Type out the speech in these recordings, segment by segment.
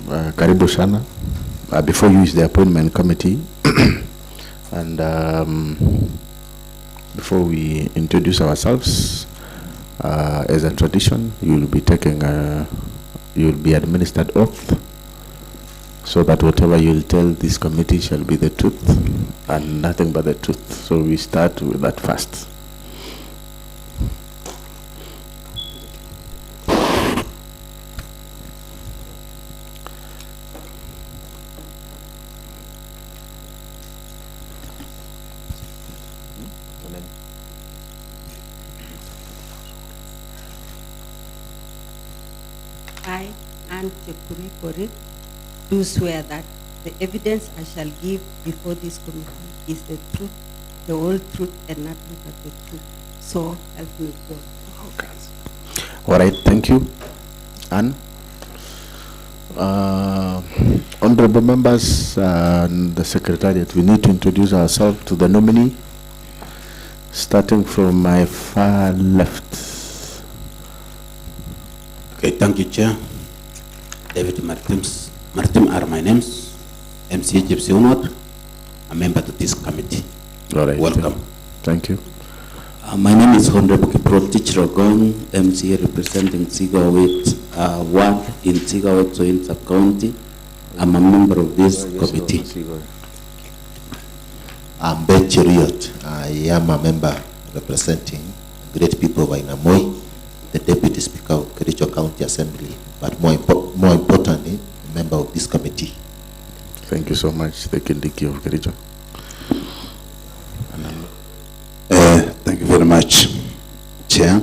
Karibu sana. Before you is the appointment committee. And before we introduce ourselves, as a tradition, you'll be administered oath, so that whatever you'll tell this committee shall be the truth and nothing but the truth. So we start with that first. I, Anne Chepkurui Korir, do swear that the evidence I shall give before this committee is the truth, the whole truth, and nothing but the truth. So help me God. Okay. All right, thank you. Anne? Honorable members and the Secretariat, we need to introduce ourselves to the nominee, starting from my far left. Okay, thank you, Chair. David Martin are my names. MCA Gypsy Onward, a member to this committee. All right. Welcome. Thank you. My name is Honorable Kiprot Tichrogon, MCA representing Tigawit Ward in Tigawit Soin Sub-County. I'm a member of this committee. I'm Ben Cheriot. I am a member representing great people of Ainamoi, the Deputy Speaker of Kericho County Assembly, but more importantly, a member of this committee. Thank you so much, the Kindiki of Kericho. Thank you very much, Chair.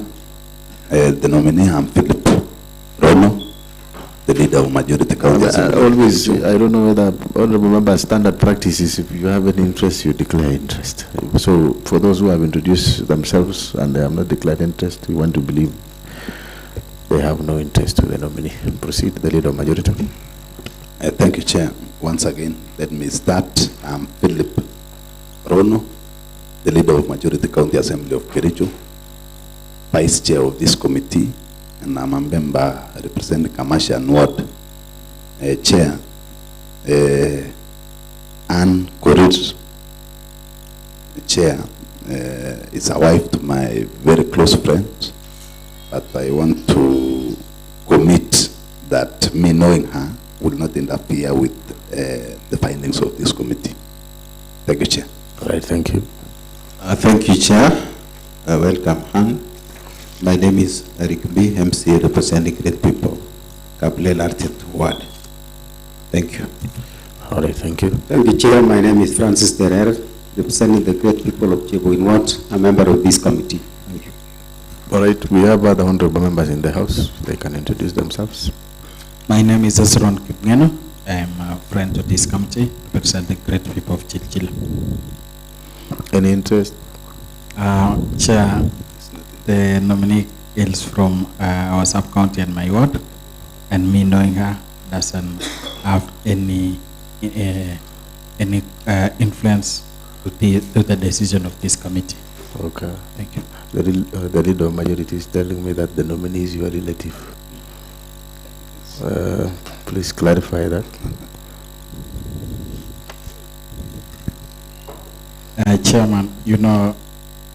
The nominee, I'm Philip Rono, the leader of Majority County Assembly. Always, I don't know whether honorable members, standard practice is if you have any interest, you declare interest. So for those who have introduced themselves and they have not declared interest, we want to believe they have no interest to the nominee. Proceed, the leader of Majority. Thank you, Chair. Once again, let me start. I'm Philip Rono, the leader of Majority County Assembly of Kericho, vice chair of this committee, and I'm a member representing Kamasha Ward. Chair, Anne Korir, Chair, is a wife to my very close friend, but I want to commit that me knowing her will not interfere with the findings of this committee. Thank you, Chair. All right, thank you. Thank you, Chair. Welcome, Han. My name is Eric B. MCA representing Great People, Kaplel Artet Ward. Thank you. All right, thank you. Thank you, Chair. My name is Francis Terer, representing the Great People of Cheboin Ward, a member of this committee. Thank you. All right, we have other honorable members in the House. They can introduce themselves. My name is Esron Kipngeno. I am a friend of this committee, representing Great People of Chilchil. Any interest? Chair, the nominee hails from our sub-county and my ward, and me knowing her doesn't have any influence to the decision of this committee. Okay. Thank you. The leader of Majority is telling me that the nominee is your relative. Please clarify that. Chairman, you know,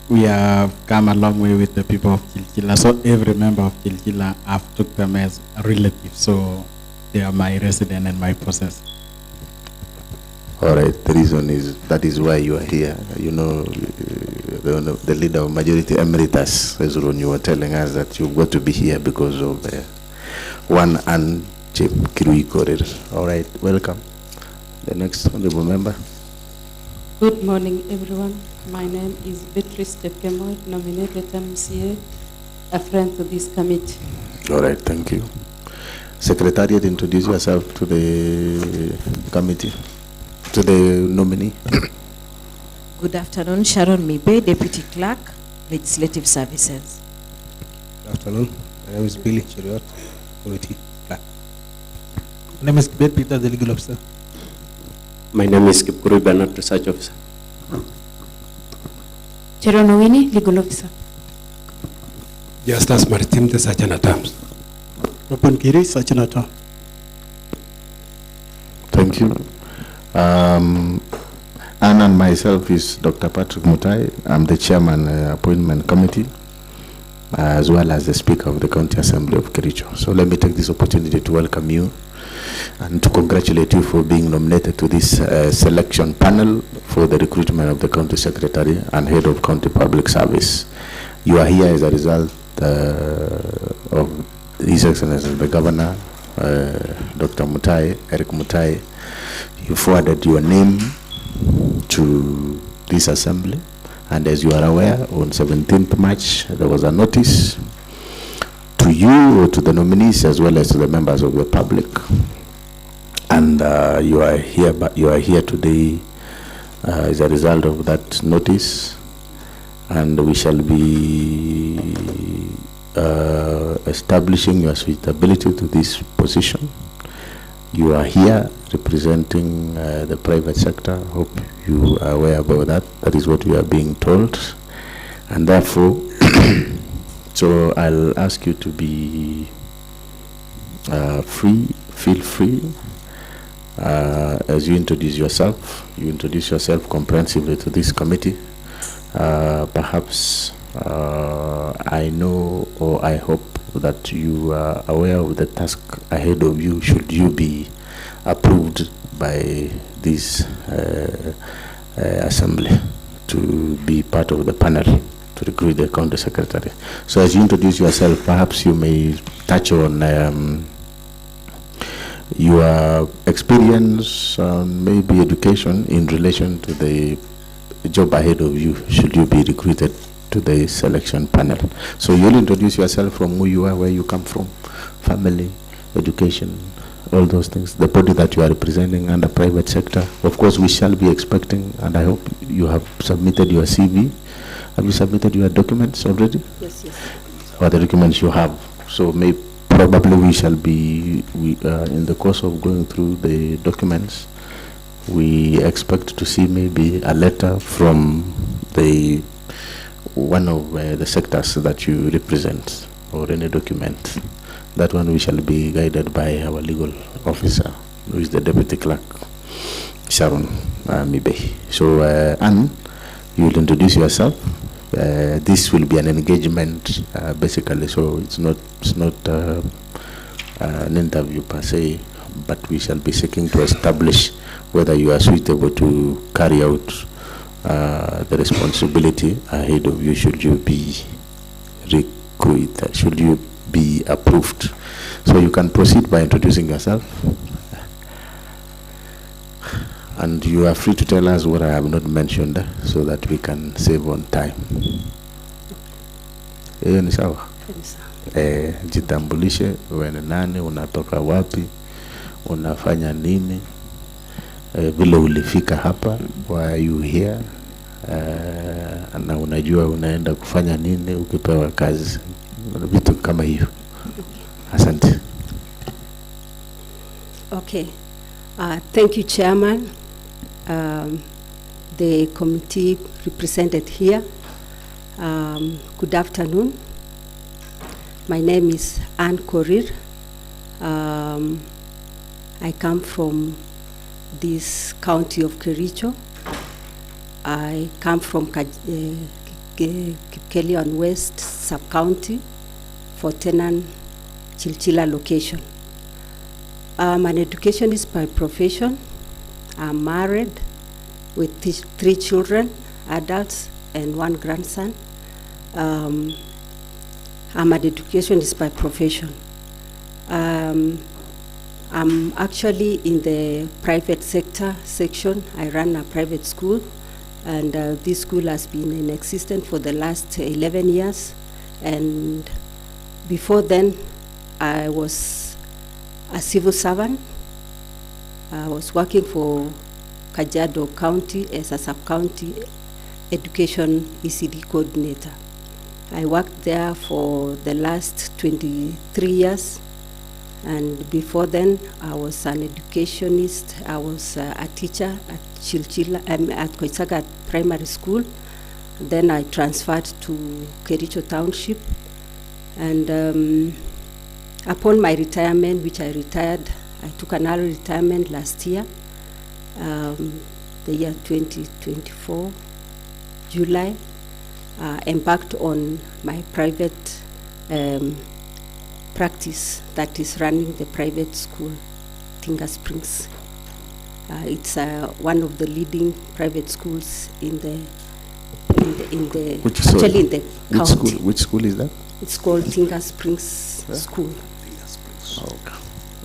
we have come a long way with the people of Chilchila, so every member of Chilchila have took them as a relative, so they are my resident and my possessor. All right, the reason is that is why you are here. You know, the leader of Majority Emeritus, Ezron, you were telling us that you've got to be here because of one Anne Chepkurui Korir. All right, welcome. The next honorable member. Good morning, everyone. My name is Beatrice Tepkemoy, nominated MCA, a friend to this committee. All right, thank you. Secretariat, introduce yourself to the committee, to the nominee. Good afternoon, Sharon Mibe, Deputy Clerk, Legislative Services. Good afternoon. My name is Billy Cheriot, Committee Clerk. My name is Kibet Peter, the Legal Officer. My name is Kipkurui Bernard, Research Officer. Cheronowini, Legal Officer. Justus Maritim, the Sergeant at Arms. Ropan Kiri, Sergeant at Arms. Thank you. Anne and myself is Dr. Patrick Mutai. I'm the chairman appointment committee, as well as the speaker of the County Assembly of Kericho. So let me take this opportunity to welcome you and to congratulate you for being nominated to this selection panel for the recruitment of the county secretary and head of county public service. You are here as a result of His Excellency the Governor, Dr. Mutai, Eric Mutai. You forwarded your name to this assembly, and as you are aware, on 17th March there was a notice to you or to the nominees as well as to the members of the public, and you are here today as a result of that notice, and we shall be establishing your suitability to this position. You are here representing the private sector. Hope you are aware about that. That is what we are being told. And therefore, so I'll ask you to be feel free as you introduce yourself. You introduce yourself comprehensively to this committee. Perhaps I know or I hope that you are aware of the task ahead of you should you be approved by this assembly to be part of the panel to recruit the county secretary. So as you introduce yourself, perhaps you may touch on your experience, maybe education in relation to the job ahead of you should you be recruited to the selection panel. So you'll introduce yourself from who you are, where you come from, family, education, all those things, the body that you are representing and the private sector. Of course, we shall be expecting, and I hope you have submitted your CV. Have you submitted your documents already? Yes, yes. Or the documents you have. So probably we shall be, in the course of going through the documents, we expect to see maybe a letter from the one of the sectors that you represent, or any document. That one we shall be guided by our legal officer, who is the deputy clerk, Sharon Mibe. So Anne, you will introduce yourself. This will be an engagement basically, so it's not an interview per se, but we shall be seeking to establish whether you are suitable to carry out the responsibility ahead of you should you be recruited, should you be approved. So you can proceed by introducing yourself, and you are free to tell us what I have not mentioned so that we can save on time. Ni sawa? Jitambulishe, wewe ni nani, unatoka wapi, unafanya nini, vile ulifika hapa, why are you here, na unajua unaenda kufanya nini ukipewa kazi, vitu kama hiyo. Asante. Okay. Thank you, Chairman. The committee represented here. Good afternoon. My name is Anne Korir. I come from this county of Kericho. I come from Kipkelion West sub-county for Tenan Chilchila location. I'm an educationist by profession. I'm married with 3 children, adults, and 1 grandson. I'm an educationist by profession. I'm actually in the private sector section. I run a private school, and this school has been in existence for the last 11 years. And before then, I was a civil servant. I was working for Kajiado County as a sub-county education ECD coordinator. I worked there for the last 23 years. And before then, I was an educationist. I was a teacher at Chilchila, at Koisaga Primary School. Then I transferred to Kericho Township. And upon my retirement, which I retired, I took an early retirement last year. the year 2024, July, embarked on my private practice that is running the private school, Tinga Springs. It's one of the leading private schools in the Which actually in the Which county. school? Which school is that? It's called Tinga Springs School. Okay.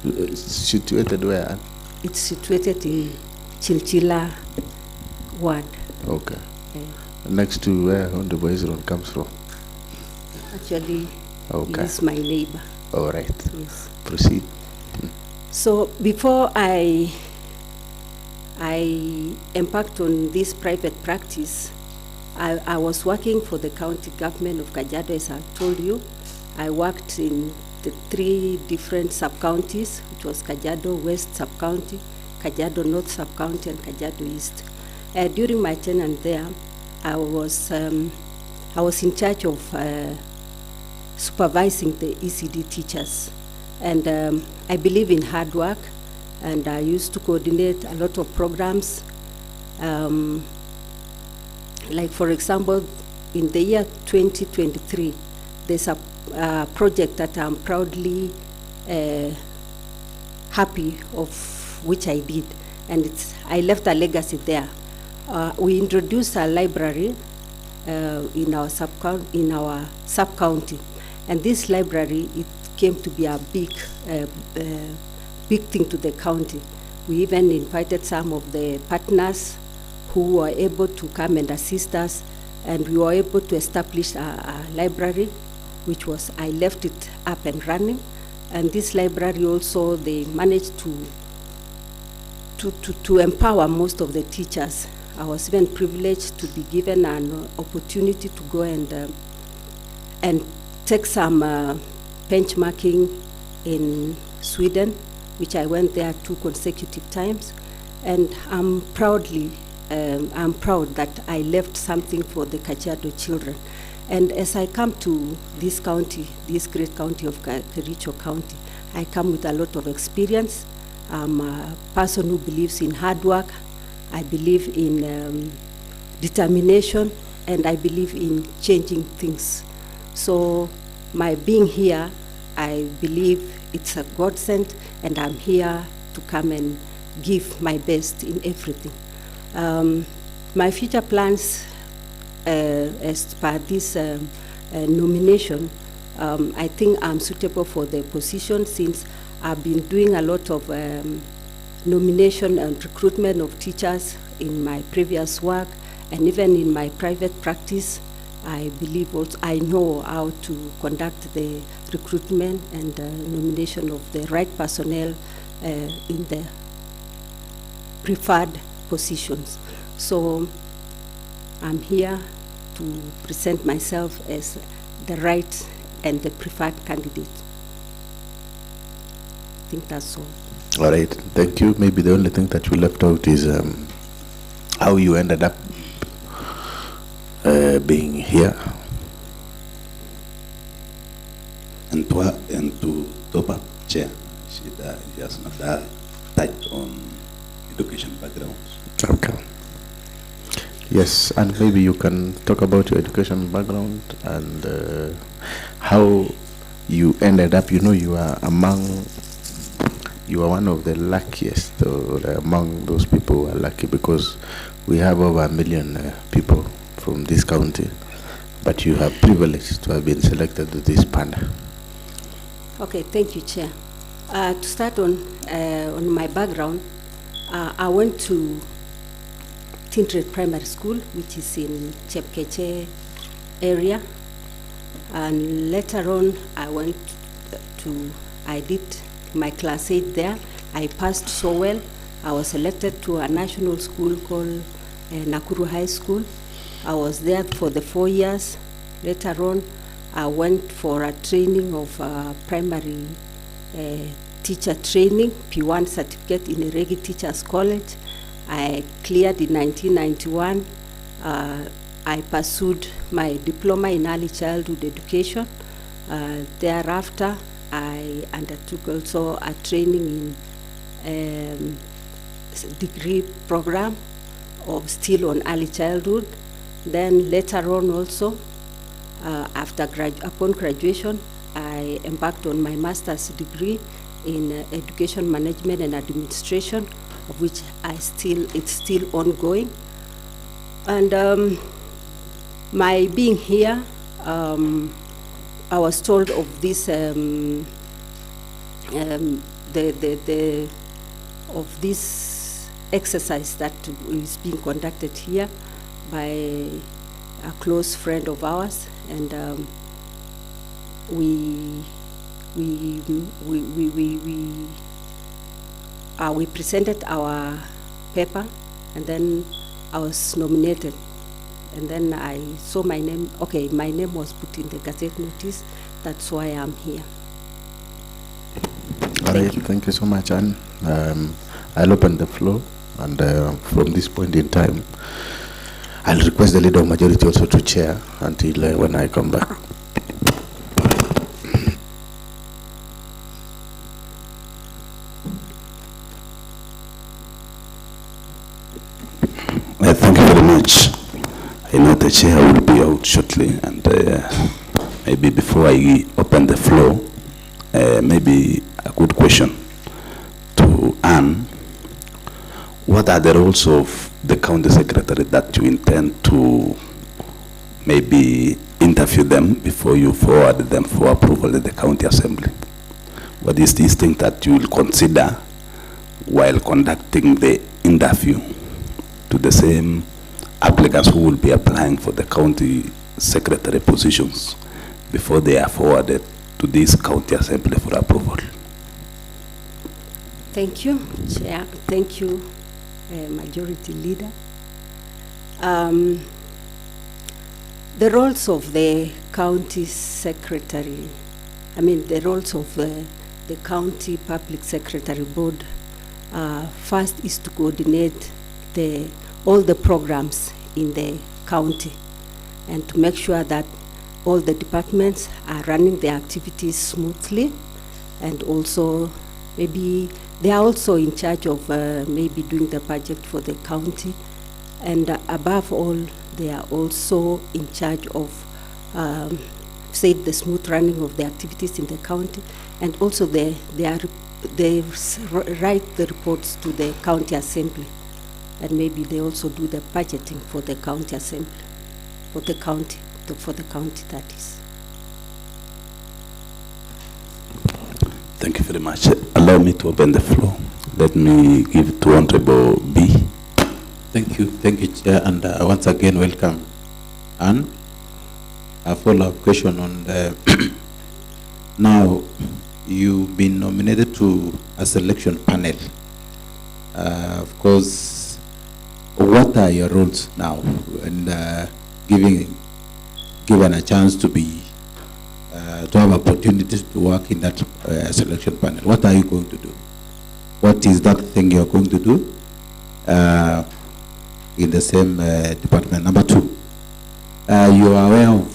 It's situated where? It's situated in Chilchila Ward. Okay. Next to where Hondo Boys Road comes from. Actually, Okay. he is my neighbor. All right. Yes. Proceed. So before I embarked on this private practice, I was working for the county government of Kajiado, as I told you. I worked in the 3 different sub-counties, which was Kajiado West Sub-County, Kajiado North Sub-County, and Kajiado East. During my tenure there, I was in charge of supervising the ECD teachers. And I believe in hard work, and I used to coordinate a lot of programs. Like, for example, in the year 2023, there's a project that I'm proudly happy of, which I did, and I left a legacy there. We introduced a library in our sub-county, and this library, it came to be a big thing to the county. We even invited some of the partners who were able to come and assist us, and we were able to establish a library, which was, I left it up and running. And this library also, they managed to empower most of the teachers. I was even privileged to be given an opportunity to go and take some benchmarking in Sweden, which I went there 2 consecutive times. And I'm proud that I left something for the Kajiado children. And as I come to this county, this great county of Kericho County, I come with a lot of experience. I'm a person who believes in hard work. I believe in determination, and I believe in changing things. So my being here, I believe it's a godsend, and I'm here to come and give my best in everything. My future plans, as per this nomination, I think I'm suitable for the position, since I've been doing a lot of nomination and recruitment of teachers in my previous work, and even in my private practice. I believe also I know how to conduct the recruitment and nomination of the right personnel in the preferred positions. So I'm here to present myself as the right and the preferred candidate. I think that's all. All right. Thank you. Maybe the only thing that you left out is how you ended up being here. And to top up, Chair, she has not touched on education backgrounds. Okay. Yes, and maybe you can talk about your education background and how you ended up. You know, you are one of the luckiest, or among those people who are lucky, because we have over 1 million people from this county, but you have privileged to have been selected to this panel. Okay, thank you, Chair. To start on my background, I went to Tintred Primary School, which is in Chepkeche area, and later on I did my class 8 there. I passed so well. I was selected to a national school called Nakuru High School. I was there for the 4 years. Later on, I went for a training of primary teacher training, P1 certificate in Iregi Teachers College. I cleared in 1991. I pursued my diploma in early childhood education. Thereafter, I undertook also a training in degree program of still on early childhood. Then later on also, upon graduation, I embarked on my master's degree in education management and administration, of which it's still ongoing. And my being here, I was told of this of this exercise that is being conducted here by a close friend of ours, and we presented our paper, and then I was nominated, and then I saw my name. Okay, my name was put in the Gazette notice. That's why I'm here. All right, thank you so much, Anne. I'll open the floor, and from this point in time, I'll request the Leader of Majority also to chair until when I come back. Thank you very much. I know the chair will be out shortly, and maybe before I open the floor, maybe a good question to Anne. What are the roles of the county secretary that you intend to maybe interview them before you forward them for approval at the county assembly? What is this thing that you will consider while conducting the interview to the same applicants who will be applying for the county secretary positions before they are forwarded to this county assembly for approval? Thank you, Chair. Thank you, Majority Leader. The roles of the county secretary, the roles of the county public secretary board, first is to coordinate all the programs in the county and to make sure that all the departments are running their activities smoothly, and also maybe they are also in charge of maybe doing the budget for the county, and above all, they are also in charge of say the smooth running of the activities in the county, and also they write the reports to the county assembly, and maybe they also do the budgeting for the county assembly, for the county that is. Thank you very much. Allow me to open the floor. Let me give to Honorable B. Thank you, Chair, and once again, welcome. Anne, a follow-up question on the now you've been nominated to a selection panel. Of course, what are your roles now? And given a chance to be to have opportunities to work in that selection panel, what are you going to do? What is that thing you're going to do in the same department? Number two, you are aware of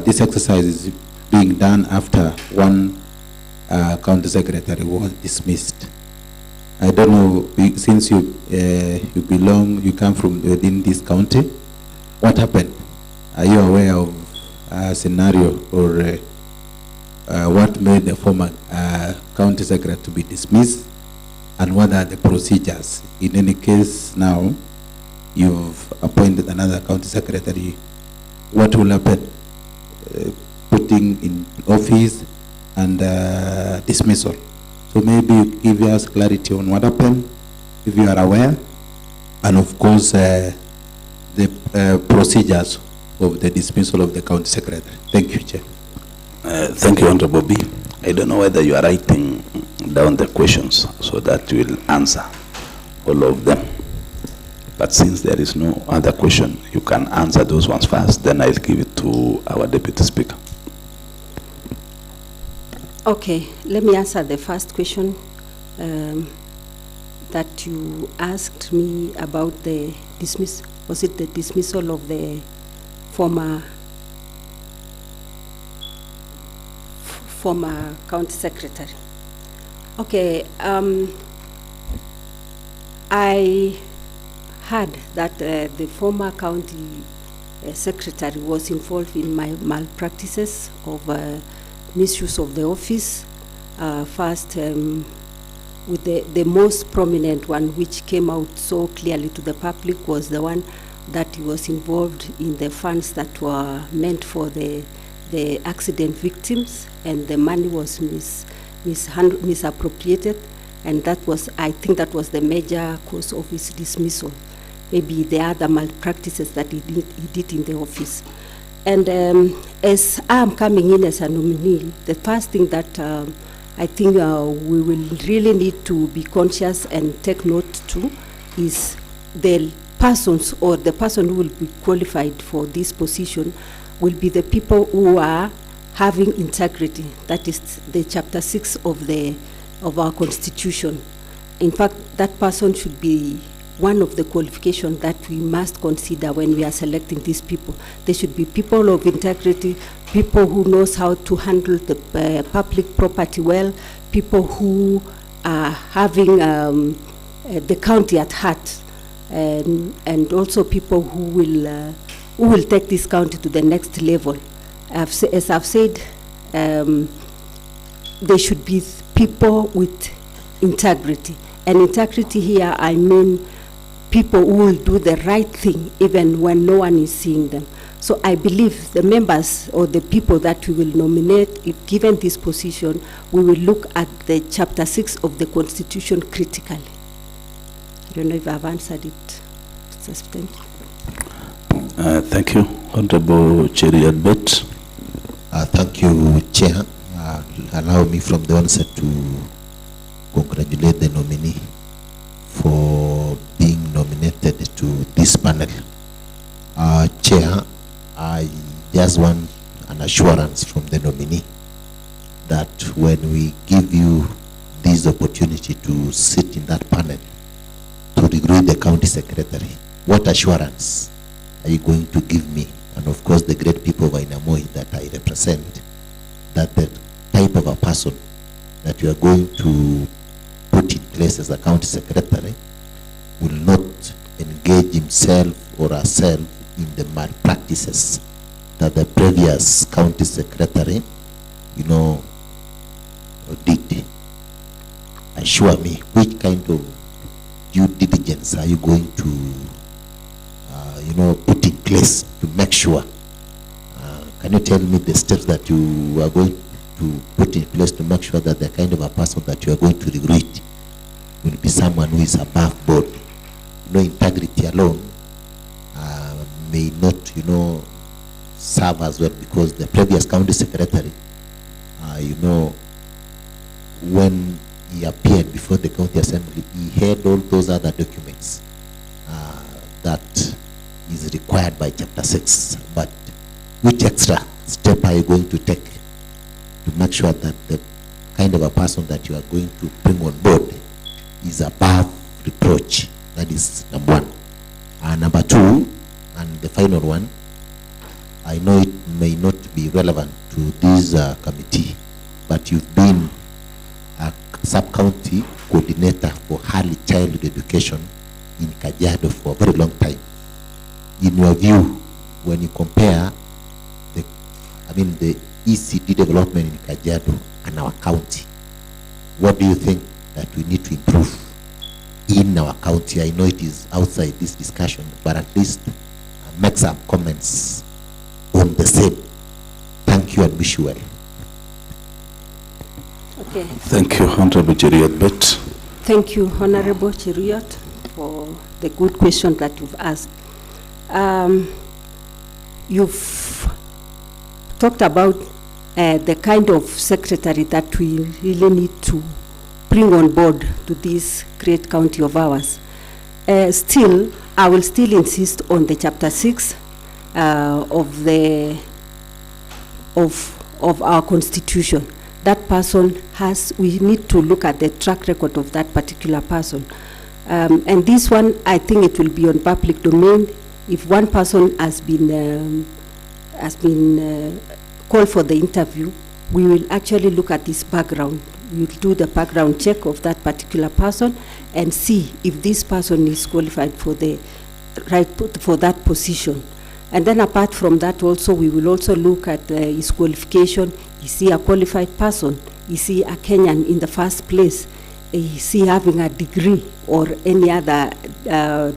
this exercise is being done after one county secretary was dismissed. I don't know, since you come from within this county, what happened? Are you aware of a scenario or what made the former county secretary to be dismissed, and what are the procedures? In any case, now you've appointed another county secretary, what will happen? Putting in office and dismissal. So maybe give us clarity on what happened, if you are aware, and of course the procedures of the dismissal of the county secretary. Thank you, Chair. Thank you, Honorable B. I don't know whether you are writing down the questions so that you will answer all of them. But since there is no other question, you can answer those ones first, then I'll give it to our Deputy Speaker. Okay, let me answer the first question that you asked me about the dismiss. Was it the dismissal of the former county secretary? Okay, I heard that the former county secretary was involved in my malpractices of misuse of the office. First, with the most prominent one, which came out so clearly to the public, was the one that he was involved in the funds that were meant for the accident victims, and the money was misappropriated, and that was, I think that was the major cause of his dismissal. Maybe the other malpractices that he did in the office. And as I'm coming in as a nominee, the first thing that I think we will really need to be conscious and take note to is the persons, or the person who will be qualified for this position will be the people who are having integrity. That is the chapter 6 of our constitution. In fact, that person should be one of the qualifications that we must consider when we are selecting these people. They should be people of integrity, people who knows how to handle the public property well, people who are having the county at heart, and also people who will take this county to the next level. As I've said, they should be people with integrity. And integrity here, I mean people who will do the right thing even when no one is seeing them. So I believe the members or the people that we will nominate, if given this position, we will look at the chapter 6 of the Constitution critically. I don't know if I've answered it. Thank you. Thank you. Honorable Cheriot Bet. Thank you, Chair. Allow me from the onset to congratulate the nominee for being nominated to this panel. Chair, I just want an assurance from the nominee that when we give you this opportunity to sit in that panel to recruit the county secretary, what assurance are you going to give me, and of course the great people of Ainamoi that I represent, that the type of a person that you are going to put in place as a county secretary will not engage himself or herself in the malpractices that the previous county secretary, did? Assure me, which kind of due diligence are you going to, put in place to make sure? Can you tell me the steps that you are going to put in place to make sure that the kind of a person that you are going to recruit will be someone who is above board? Integrity alone may not, serve as well, because the previous county secretary, when he appeared before the county assembly, he had all those other documents that is required by chapter 6. But which extra step are you going to take to make sure that the kind of a person that you are going to bring on board is above reproach? That is number one. Number two, and the final one, I know it may not be relevant to this committee, but you've been a sub-county coordinator for early childhood education in Kajiado for a very long time. In your view, when you compare the ECD development in Kajiado and our county, what do you think that we need to improve in our county? I know it is outside this discussion, but at least make some comments on the same. Thank you and wish you well. Okay. Thank you, Honorable Cheriot Bet. Thank you, Honorable Cheriot, for the good question that you've asked. You've talked about the kind of secretary that we really need to bring on board to this great county of ours. Still, I will still insist on the chapter 6 of our constitution. That person we need to look at the track record of that particular person. And this one, I think it will be on public domain. If one person has been called for the interview, we will actually look at his background you'll do the background check of that particular person and see if this person is qualified for the for that position. And then apart from that also, we will also look at his qualification. Is he a qualified person? Is he a Kenyan in the first place? Is he having a degree or any other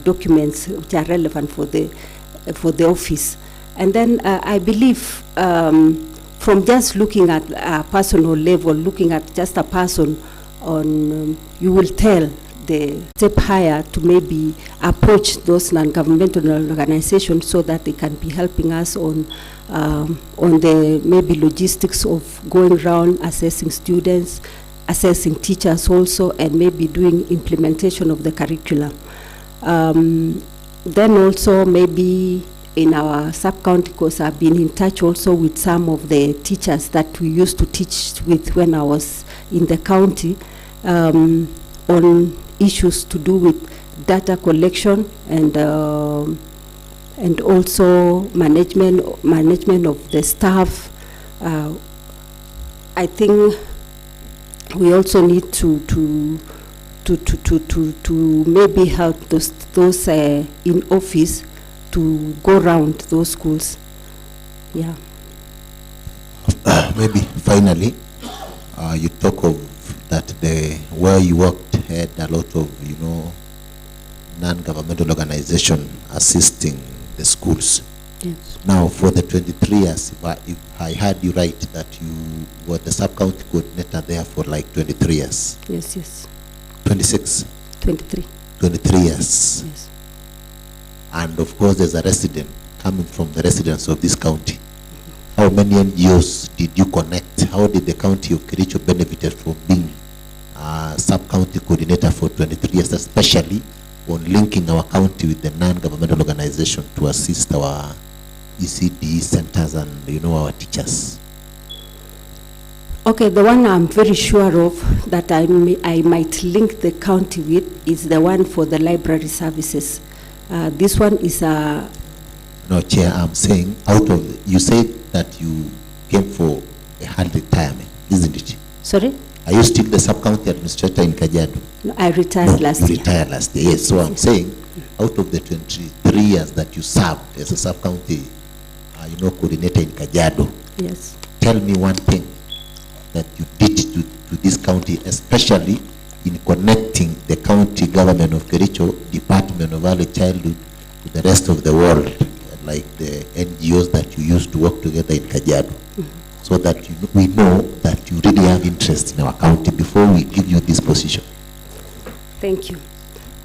documents which are relevant for the office? And then I believe from just looking at a personal level, looking at just a person on, you will tell the step higher to maybe approach those non-governmental organizations so that they can be helping us on the maybe logistics of going around assessing students, assessing teachers also, and maybe doing implementation of the curriculum. Then also maybe in our sub-county, because I've been in touch also with some of the teachers that we used to teach with when I was in the county, on issues to do with data collection and also management of the staff. I think we also need to maybe help those in office to go around those schools. Yeah. Maybe finally, you talk of that where you worked had a lot of non-governmental organization assisting the schools. Yes. Now for the 23 years, if I heard you right, that you were the sub-county coordinator there for like 23 years. Yes. 26. 23. 23 years. Yes. And of course there's a resident coming from the residents of this county. How many NGOs did you connect? How did the county of Kericho benefited from being sub-county coordinator for 23 years, especially on linking our county with the non-governmental organization to assist our ECD centers and our teachers? Okay, the one I'm very sure of that I might link the county with is the one for the library services. This one is a... No, Chair, I'm saying you said that you came for a hard retirement, isn't it? Sorry? Are you still the sub-county administrator in Kajiado? No, I retired last year. You retired last year, yes. So I'm saying, out of the 23 years that you served as a sub-county, coordinator in Kajiado, yes, tell me one thing that you did to this county, especially in connecting the county government of Kericho, Department of Early Childhood, to the rest of the world, like the NGOs that you used to work together in Kajiado. So that we know that you really have interest in our county before we give you this position. Thank you.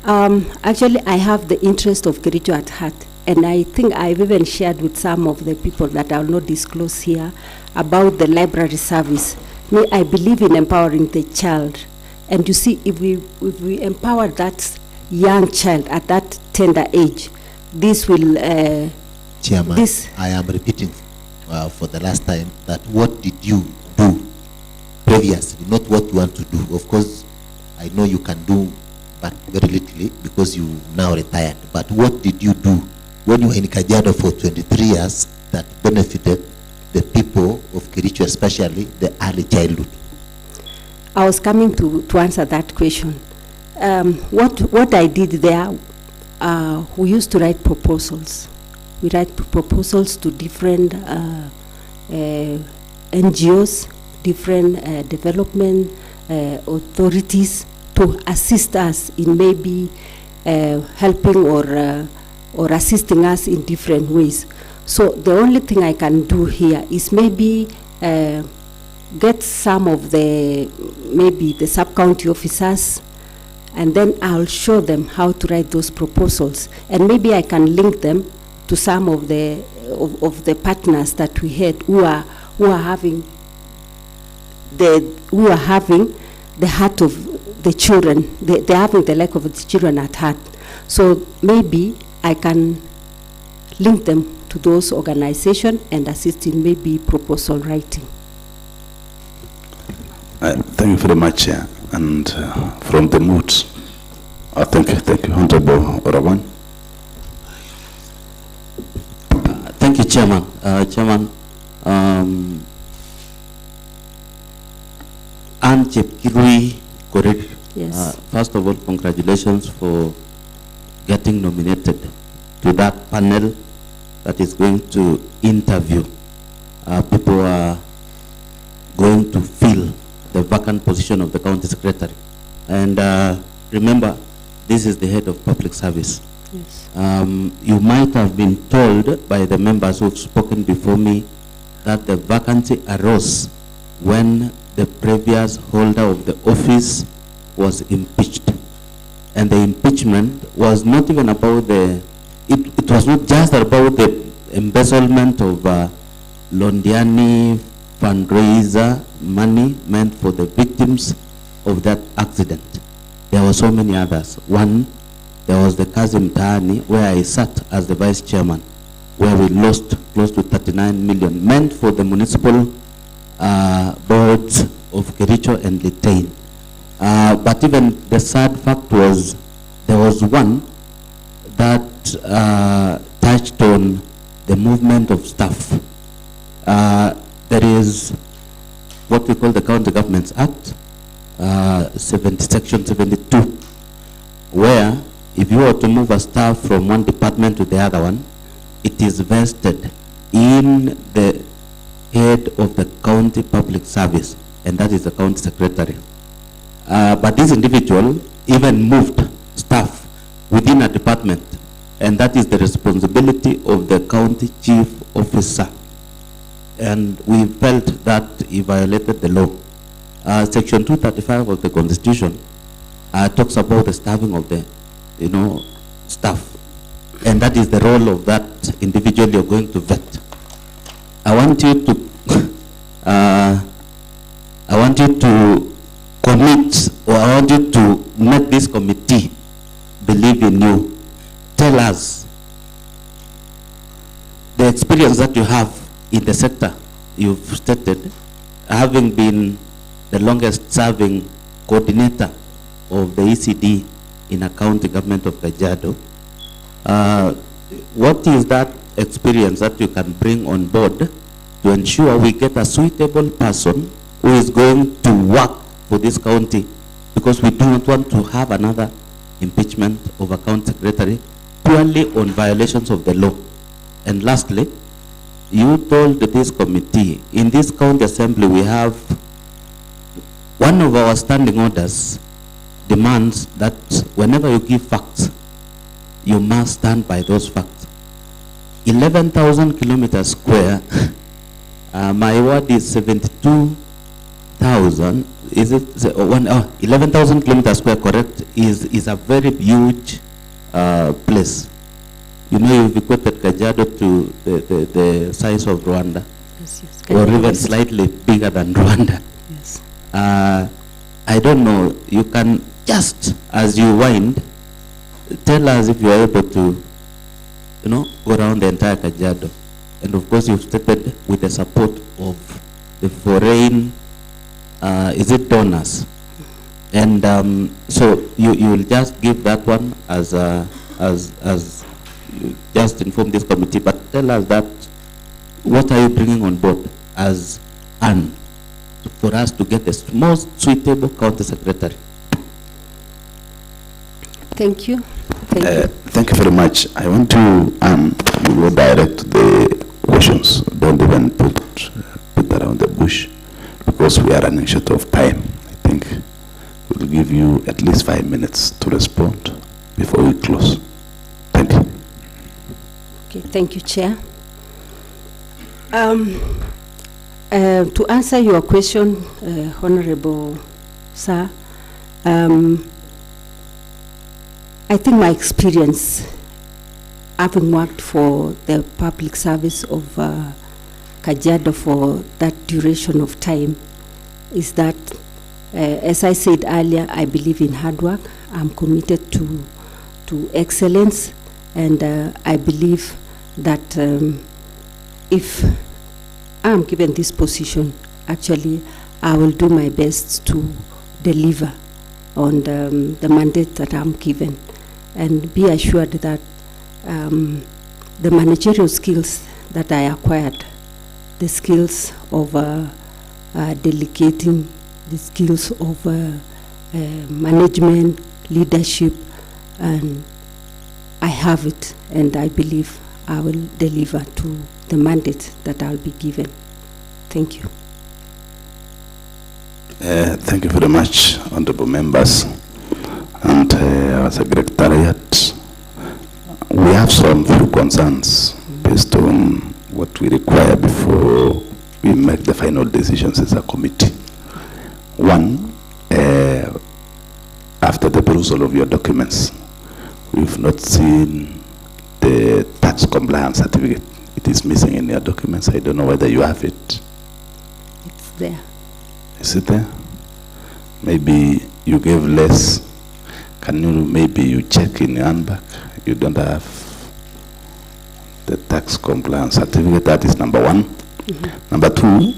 Actually, I have the interest of Kericho at heart, and I think I've even shared with some of the people that I will not disclose here about the library service. I believe in empowering the child, and you see, if we empower that young child at that tender age, this will... Chairman, I am repeating for the last time that what did you do previously, not what you want to do. Of course, I know you can do, but very little because you now retired. But what did you do when you were in Kajiado for 23 years that benefited the people of Kericho, especially the early childhood? I was coming to answer that question. What I did there, we used to write proposals. We write proposals to different NGOs, different development authorities to assist us in maybe helping or assisting us in different ways. So the only thing I can do here is maybe get some of maybe the sub-county officers, and then I'll show them how to write those proposals, and maybe I can link them to some of the partners that we had who are having the heart of the children. They're having the like of the children at heart. So maybe I can link them to those organizations and assist in maybe proposal writing. Thank you very much, Chair. And from the mood, thank you, Honorable Orawan. Thank you, Chairman. Anne Chepkirui Korir. Yes. First of all, congratulations for getting nominated to that panel that is going to interview people who are going to fill the vacant position of the county secretary. And remember, this is the head of public service. Yes. You might have been told by the members who have spoken before me that the vacancy arose when the previous holder of the office was impeached. And the impeachment was not even about it was not just about the embezzlement of Londiani fundraiser money meant for the victims of that accident. There were so many others. One, there was the Kazim Tahani, where I sat as the vice chairman, where we lost close to 39 million, meant for the municipal boards of Kericho and Litein. But even the sad fact was, there was one that touched on the movement of staff. There is what we call the County Governments Act, Section 72, where if you were to move a staff from one department to the other one, it is vested in the head of the county public service, and that is the county secretary. But this individual even moved staff within a department, and that is the responsibility of the county chief officer. And we felt that he violated the law. Section 235 of the Constitution talks about the staffing of the, staff, and that is the role of that individual you're going to vet. I want you to commit, or I want you to make this committee believe in you. Tell us the experience that you have in the sector. You've stated, having been the longest serving coordinator of the ECD in a county government of Kajiado. What is that experience that you can bring on board to ensure we get a suitable person who is going to work for this county, because we do not want to have another impeachment of a county secretary purely on violations of the law. And lastly, you told this committee, in this county assembly we have one of our standing orders demands that whenever you give facts, you must stand by those facts. 11,000 kilometers square, my word is 72,000, is it 11,000 kilometers square, correct, is a very huge place. You know, you've equated Kajiado to the size of Rwanda, Yes, yes. or even slightly bigger than Rwanda. Yes. I don't know, you can just, as you wind, tell us if you are able to, go around the entire Kajiado. And of course, you've stated with the support of the foreign, is it donors? And so you will just give that one as you just inform this committee, but tell us that, what are you bringing on board as Anne for us to get the most suitable county secretary? Thank you. Thank you very much. I want to go direct to the questions. Don't even put around the bush, because we are running short of time. I think we'll give you at least 5 minutes to respond before we close. Thank you. Okay, thank you, Chair. To answer your question, Honorable Sir, I think my experience, having worked for the public service of Kajiado for that duration of time, is that, as I said earlier, I believe in hard work. I'm committed to excellence, and I believe that if I'm given this position, actually, I will do my best to deliver on the mandate that I'm given, and be assured that the managerial skills that I acquired, the skills of delegating the skills of management, leadership, and I have it, and I believe I will deliver to the mandate that I'll be given. Thank you. Thank you very much, honorable members and our secretariat. We have some few concerns based on what we require before we make the final decisions as a committee. One, after the perusal of your documents, we've not seen the tax compliance certificate. It is missing in your documents. I don't know whether you have it. It's there. Is it there? Maybe you gave less. Can you, maybe you check in your handbag? You don't have the tax compliance certificate. That is number one. Mm-hmm. Number two,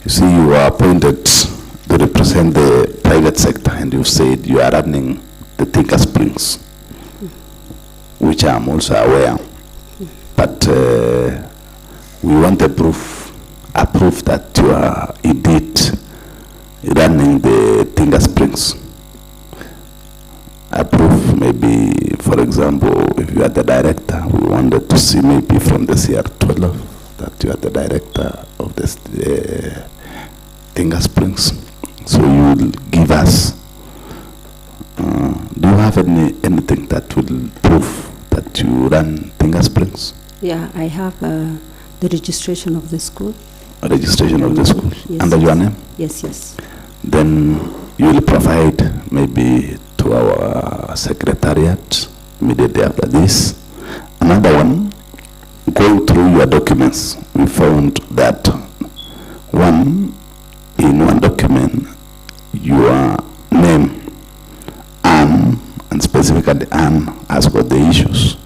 you see you are appointed to represent the private sector, and you said you are running the Tinker Springs, which I am also aware. But we want a proof that you are indeed running the Tinker Springs. A proof, maybe, for example, if you are the director, we wanted to see maybe from the CR12 that you are the director of the Tinker Springs. So you will give us. Do you have anything that will prove that you run Tinker Springs? Yeah, I have the registration of the school. A registration of the school? Yes, under your name? Yes, yes. Then you will provide maybe to our secretariat immediately after this. Another one, going through your documents, we found that in one document, your name, Anne, and specifically Anne, has got the issues.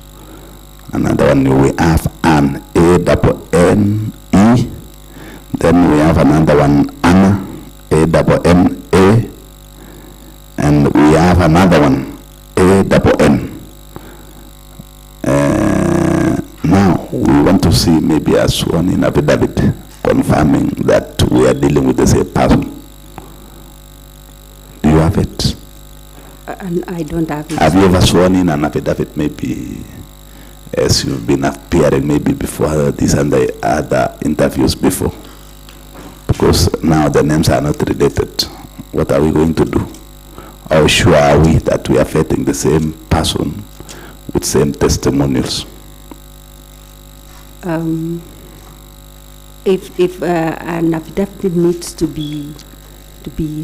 Another one, we have Anne, A-N-N-E. Then we have another one, Anna, A-N-N-A. And we have another one, A-N-N. Now, we want to see maybe a sworn in affidavit confirming that we are dealing with the same person. Do you have it? And I don't have it. Have you ever sworn in an affidavit, maybe as you've been appearing maybe before this and the other interviews before? Because now the names are not related. What are we going to do? How sure are we that we are vetting the same person with same testimonials? If an affidavit needs to be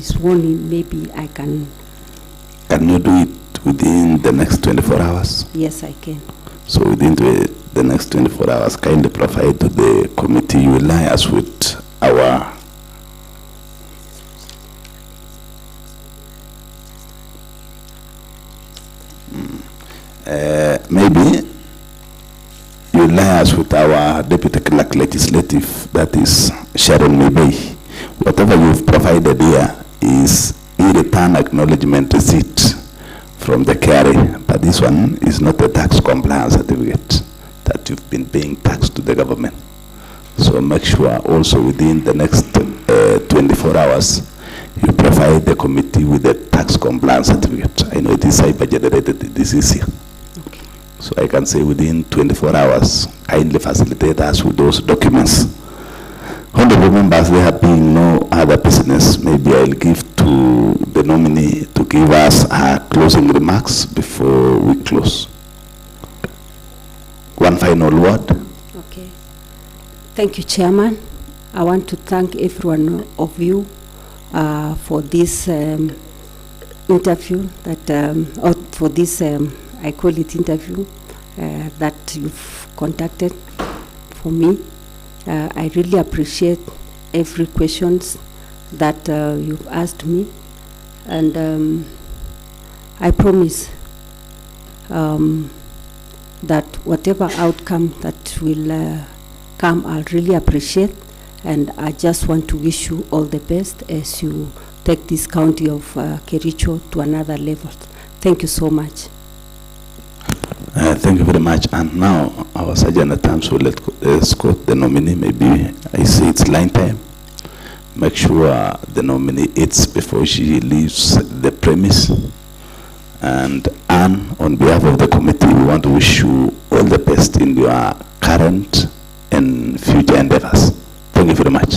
sworn in, maybe I can. Can you do it within the next 24 hours? Yes, I can. So within the next 24 hours, kindly provide to the committee. You will liaise with our maybe you liaise with our deputy clerk legislative, that is Sharon Mibay. Whatever you've provided here is e-return acknowledgement receipt from the KRA, but this one is not a tax compliance certificate that you've been paying tax to the government. So make sure also within the next 24 hours you provide the committee with a tax compliance certificate. I know it is cyber generated, this is here. Okay. So I can say within 24 hours, kindly facilitate us with those documents. Honorable members, there have been no other business. Maybe I'll give to the nominee to give us her closing remarks before we close. One final word. Okay. Thank you, Chairman. I want to thank every one of you for this interview, or for this, I call it interview, that you've conducted for me. I really appreciate every questions that you've asked me, and I promise that whatever outcome that will come, I'll really appreciate, and I just want to wish you all the best as you take this county of Kericho to another level. Thank you so much. Thank you very much. And now our Sergeant at Arms will escort the nominee. Maybe I see it's line time. make sure the nominee eats before she leaves the premise. And Anne, on behalf of the committee, we want to wish you all the best in your current and future endeavors. Thank you very much.